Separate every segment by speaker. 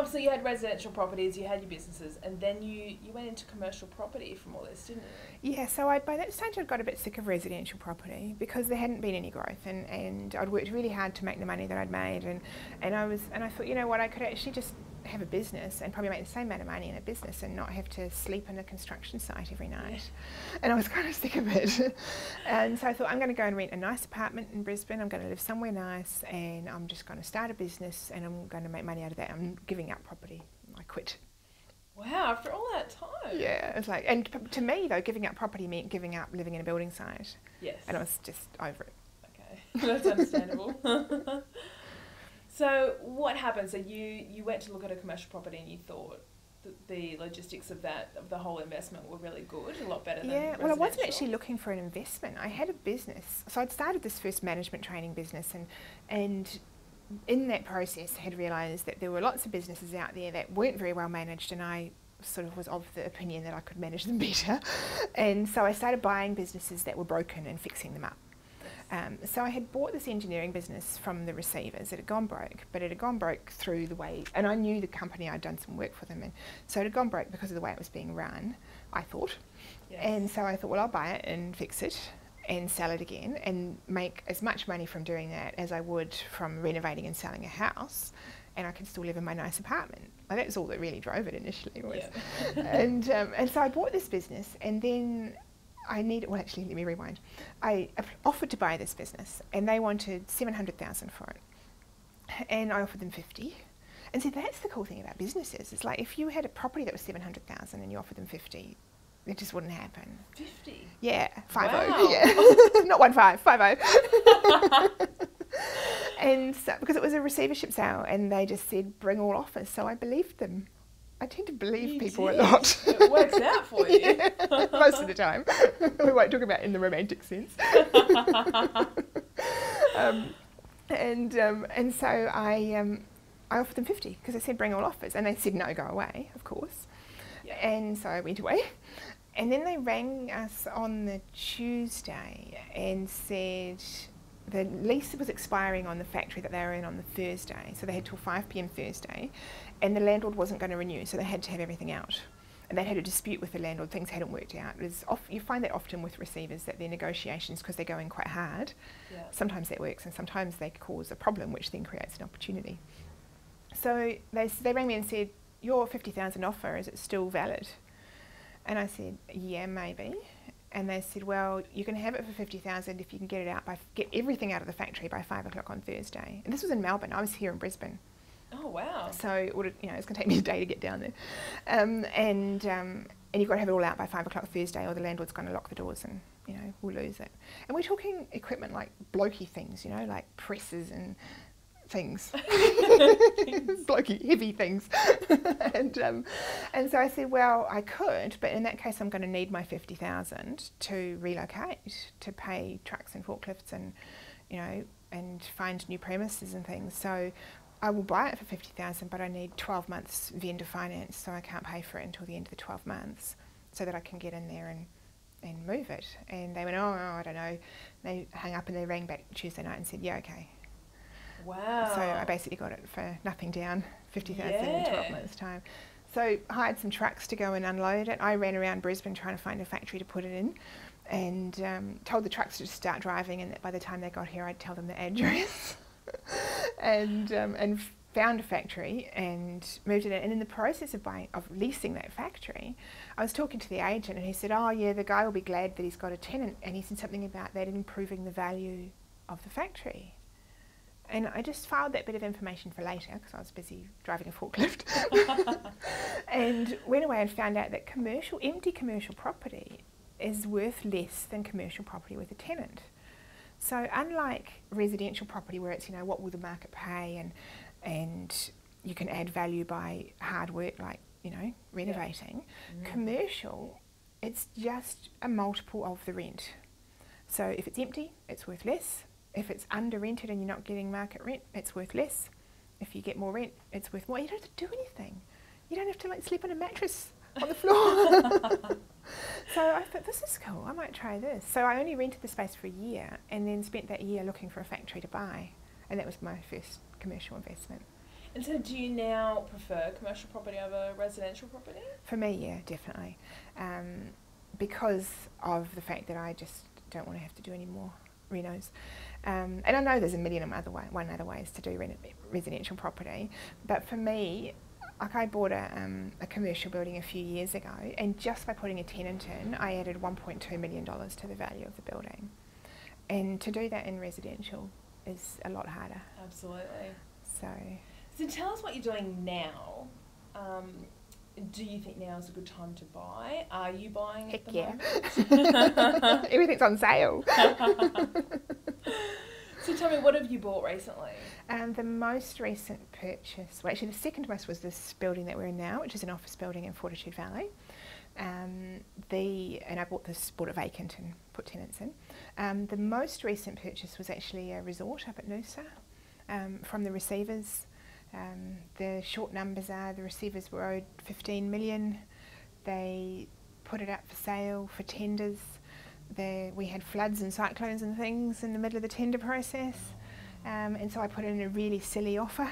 Speaker 1: obviously you had residential properties, you had your businesses, and then you went into commercial property from all this, didn't you?
Speaker 2: Yeah, so by that stage I'd got a bit sick of residential property because there hadn't been any growth, and I'd worked really hard to make the money that I'd made, and I thought, you know what, I could actually just have a business and probably make the same amount of money in a business and not have to sleep in a construction site every night. And I was kind of sick of it. And so I thought, I'm going to go and rent a nice apartment in Brisbane, I'm going to live somewhere nice, and I'm just going to start a business and I'm going to make money out of that. I'm giving up property. I quit.
Speaker 1: Wow, after all that time.
Speaker 2: Yeah, it was like, and to me though, giving up property meant giving up living in a building site.
Speaker 1: Yes.
Speaker 2: And I was just over it.
Speaker 1: Okay, that's understandable. So what happened? So you went to look at a commercial property and you thought that the logistics of the whole investment were really good, a lot better than residential.
Speaker 2: Well, I wasn't actually looking for an investment. I had a business. So I'd started this first management training business, and in that process had realised that there were lots of businesses out there that weren't very well managed, and I sort of was of the opinion that I could manage them better. And so I started buying businesses that were broken and fixing them up. So I had bought this engineering business from the receivers. It had gone broke, but it had gone broke through the way, and I knew the company, I'd done some work for them, and so it had gone broke because of the way it was being run, I thought. Yes. And so I thought, well, I'll buy it and fix it and sell it again and make as much money from doing that as I would from renovating and selling a house, and I could still live in my nice apartment. Well, that was all that really drove it initially.
Speaker 1: Yeah.
Speaker 2: And so I bought this business, and then well, actually, let me rewind. I offered to buy this business, and they wanted $700,000 for it, and I offered them 50. And so that's the cool thing about businesses. It's like if you had a property that was $700,000 and you offered them 50, it just wouldn't happen.
Speaker 1: 50.
Speaker 2: Yeah, 50.
Speaker 1: Wow.
Speaker 2: Yeah, not 15, 50. And so, because it was a receivership sale, and they just said bring all offers, so I believed them. I tend to believe people a lot.
Speaker 1: It works out for you.
Speaker 2: Yeah, most of the time. We won't talk about in the romantic sense. And so I offered them 50 because I said bring all offers, and they said no, go away, of course. Yeah. And so I went away, and then they rang us on the Tuesday and said the lease was expiring on the factory that they were in on the Thursday, so they had till 5 p.m. Thursday, and the landlord wasn't going to renew, so they had to have everything out. And they had a dispute with the landlord, things hadn't worked out. You find that often with receivers, that their negotiations, because they're going quite hard, sometimes that works and sometimes they cause a problem, which then creates an opportunity. So they rang me and said, your $50,000 offer, is it still valid? And I said, yeah, maybe. And they said, well, you can have it for $50,000 if you can get everything out of the factory by 5 o'clock on Thursday. And this was in Melbourne. I was here in Brisbane.
Speaker 1: Oh wow!
Speaker 2: So it's going to take me a day to get down there, and you've got to have it all out by 5 o'clock Thursday, or the landlord's going to lock the doors, and we'll lose it. And we're talking equipment like blokey things, like presses and things, blokey heavy things. And so I said, well, I could, but in that case, I'm going to need my $50,000 to relocate, to pay trucks and forklifts, and and find new premises and things. So I will buy it for $50,000, but I need 12 months vendor finance, so I can't pay for it until the end of the 12 months, so that I can get in there and move it. And they went, oh, I don't know. They hung up and they rang back Tuesday night and said, yeah, okay.
Speaker 1: Wow.
Speaker 2: So I basically got it for nothing down, $50,000 in 12 months' time. So hired some trucks to go and unload it. I ran around Brisbane trying to find a factory to put it in, and told the trucks to just start driving, and that by the time they got here I'd tell them the address. and found a factory and moved it in. And in the process of leasing that factory, I was talking to the agent, and he said, oh yeah, the guy will be glad that he's got a tenant, and he said something about that improving the value of the factory. And I just filed that bit of information for later because I was busy driving a forklift. And went away and found out that empty commercial property is worth less than commercial property with a tenant. So unlike residential property where it's, what will the market pay, and you can add value by hard work like, renovating, commercial, it's just a multiple of the rent. So if it's empty, it's worth less. If it's under rented and you're not getting market rent, it's worth less. If you get more rent, it's worth more. You don't have to do anything. You don't have to sleep on a mattress on the floor. So I thought, this is cool, I might try this. So I only rented the space for a year, and then spent that year looking for a factory to buy, and that was my first commercial investment.
Speaker 1: And so do you now prefer commercial property over residential property?
Speaker 2: For me, yeah, definitely. Because of the fact that I just don't want to have to do any more renos. And I know there's a million other ways to do residential property, but for me, like I bought a commercial building a few years ago, and just by putting a tenant in, I added $1.2 million to the value of the building. And to do that in residential is a lot harder.
Speaker 1: Absolutely.
Speaker 2: So
Speaker 1: tell us what you're doing now. Do you think now is a good time to buy? Are you buying at the moment?
Speaker 2: Everything's on sale.
Speaker 1: So tell me, what have you bought recently?
Speaker 2: The most recent purchase, well actually the second most was this building that we're in now, which is an office building in Fortitude Valley. And I bought it vacant and put tenants in. The most recent purchase was actually a resort up at Noosa from the receivers. The short numbers are the receivers were owed 15 million. They put it up for sale for tenders. We had floods and cyclones and things in the middle of the tender process, and so I put in a really silly offer,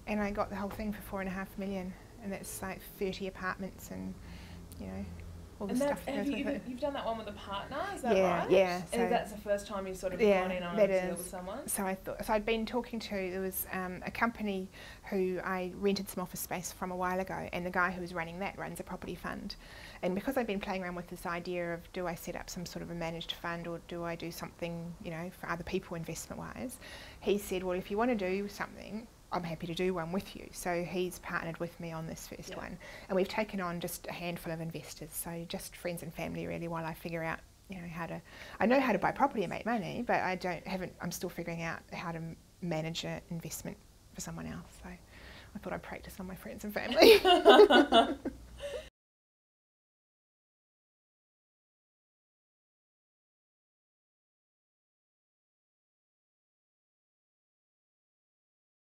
Speaker 2: and I got the whole thing for $4.5 million, and that's like 30 apartments and all the stuff that goes with it.
Speaker 1: You've done that one with a partner, is that right?
Speaker 2: Yeah.
Speaker 1: So and that's the first time you've sort of gone in on a deal with someone?
Speaker 2: So I'd been talking to, there was a company who I rented some office space from a while ago, and the guy who was running that runs a property fund. And because I've been playing around with this idea of do I set up some sort of a managed fund or do I do something, for other people investment-wise, he said, well, if you want to do something, I'm happy to do one with you. So he's partnered with me on this first one, and we've taken on just a handful of investors, so just friends and family really, while I figure out I know how to buy property and make money, but I'm still figuring out how to manage an investment for someone else. So I thought I'd practice on my friends and family.